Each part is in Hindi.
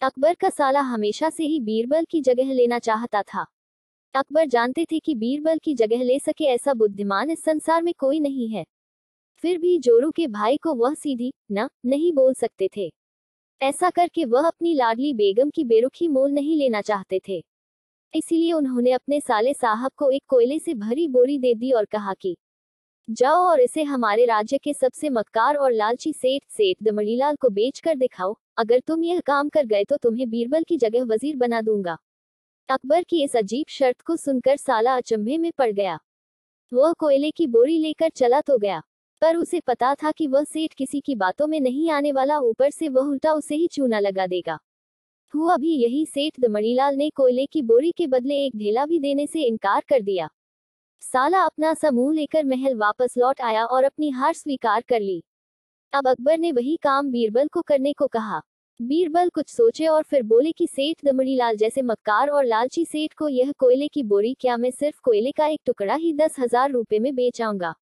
अकबर का साला हमेशा से ही बीरबल की जगह लेना चाहता था। अकबर जानते थे कि बीरबल की जगह ले सके ऐसा बुद्धिमान इस संसार में कोई नहीं है। फिर भी जोरू के भाई को वह सीधी न नहीं बोल सकते थे। ऐसा करके वह अपनी लाडली बेगम की बेरुखी मोल नहीं लेना चाहते थे। इसीलिए उन्होंने अपने साले साहब को एक कोयले से भरी बोरी दे दी और कहा कि जाओ और इसे हमारे राज्य के सबसे मक्कार और लालची सेठ सेठ दमड़ीलाल को बेच कर दिखाओ। अगर तुम यह काम कर गए तो तुम्हें बीरबल की जगह वजीर बना दूंगा। अकबर की इस अजीब शर्त को सुनकर साला अचंभे में पड़ गया। वह कोयले की बोरी लेकर चला तो गया, पर उसे पता था कि वह सेठ किसी की बातों में नहीं आने वाला, ऊपर से वह उल्टा उसे ही चूना लगा देगा। हुआ भी यही, सेठ दमड़ीलाल ने कोयले की बोरी के बदले एक ढेला भी देने से इनकार कर दिया। साला अपना समूह लेकर महल वापस लौट आया और अपनी हार स्वीकार कर ली। अब अकबर ने वही काम बीरबल को करने को कहा। बीरबल कुछ सोचे और फिर बोले कि सेठ दमड़ीलाल जैसे मक्कार और लालची सेठ को यह कोयले की बोरी क्या मैं सिर्फ कोयले का एक टुकड़ा ही 10,000 रुपए में बेच आऊंगा।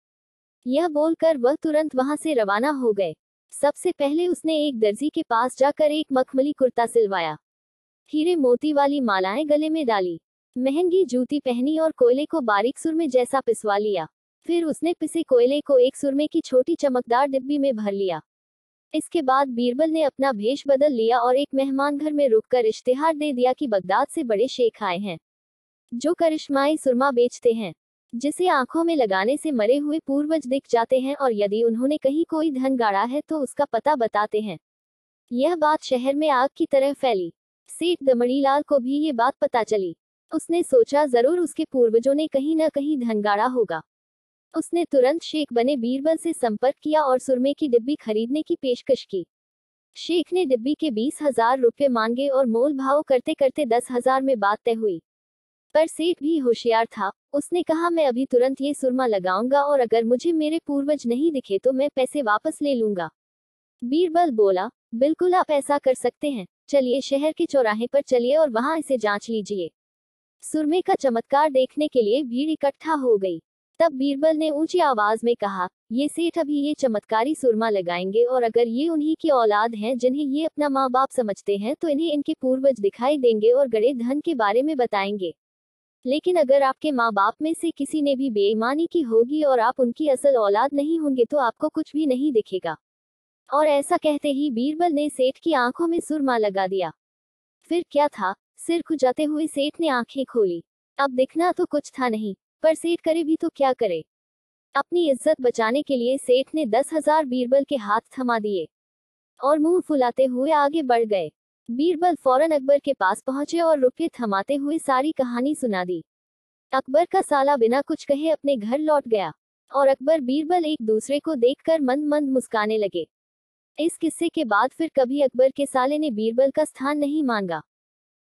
यह बोलकर वह तुरंत वहां से रवाना हो गए। सबसे पहले उसने एक दर्जी के पास जाकर एक मखमली कुर्ता सिलवाया, हीरे मोती वाली मालाएं गले में डाली, महंगी जूती पहनी और कोयले को बारीक सुरमे जैसा पिसवा लिया। फिर उसने पिसे कोयले को एक सुरमे की छोटी चमकदार डिब्बी में भर लिया। इसके बाद बीरबल ने अपना भेष बदल लिया और एक मेहमान घर में रुककर इश्तिहार दे दिया कि बगदाद से बड़े शेख आए हैं जो करिश्माई सुरमा बेचते हैं, जिसे आंखों में लगाने से मरे हुए पूर्वज दिख जाते हैं और यदि उन्होंने कहीं कोई धन गाड़ा है तो उसका पता बताते हैं। यह बात शहर में आग की तरह फैली। सेठ दमड़ीलाल को भी ये बात पता चली। उसने सोचा जरूर उसके पूर्वजों ने कहीं न कहीं धन गाड़ा होगा। उसने तुरंत शेख बने बीरबल से संपर्क किया और सुरमे की डिब्बी खरीदने की पेशकश की। शेख ने डिब्बी के 20,000 रुपये मांगे और मोल भाव करते करते 10,000 में बात तय हुई। पर सेठ भी होशियार था। उसने कहा मैं अभी तुरंत ये सुरमा लगाऊंगा और अगर मुझे मेरे पूर्वज नहीं दिखे तो मैं पैसे वापस ले लूंगा। बीरबल बोला बिल्कुल आप ऐसा कर सकते हैं, चलिए शहर के चौराहे पर चलिए और वहां इसे जांच लीजिए। सुरमे का चमत्कार देखने के लिए भीड़ इकट्ठा हो गई। तब बीरबल ने ऊंची आवाज में कहा, ये सेठ अभी ये चमत्कारी सुरमा लगाएंगे और अगर ये उन्हीं की औलाद हैं जिन्हें ये अपना माँ बाप समझते हैं तो इन्हें इनके पूर्वज दिखाई देंगे और गड़े धन के बारे में बताएंगे। लेकिन अगर आपके माँ बाप में से किसी ने भी बेईमानी की होगी और आप उनकी असल औलाद नहीं होंगे तो आपको कुछ भी नहीं दिखेगा। और ऐसा कहते ही बीरबल ने सेठ की आंखों में सुरमा लगा दिया। फिर क्या था, सिर खुजाते हुए सेठ ने आंखें खोली। अब दिखना तो कुछ था नहीं, पर सेठ करे भी तो क्या करे। अपनी इज्जत बचाने के लिए सेठ ने 10,000 बीरबल के हाथ थमा दिए और मुंह फुलाते हुए आगे बढ़ गए। बीरबल फौरन अकबर के पास पहुंचे और रुपये थमाते हुए सारी कहानी सुना दी। अकबर का साला बिना कुछ कहे अपने घर लौट गया और अकबर बीरबल एक दूसरे को देखकर मंद मंद मुस्काने लगे। इस किस्से के बाद फिर कभी अकबर के साले ने बीरबल का स्थान नहीं मांगा।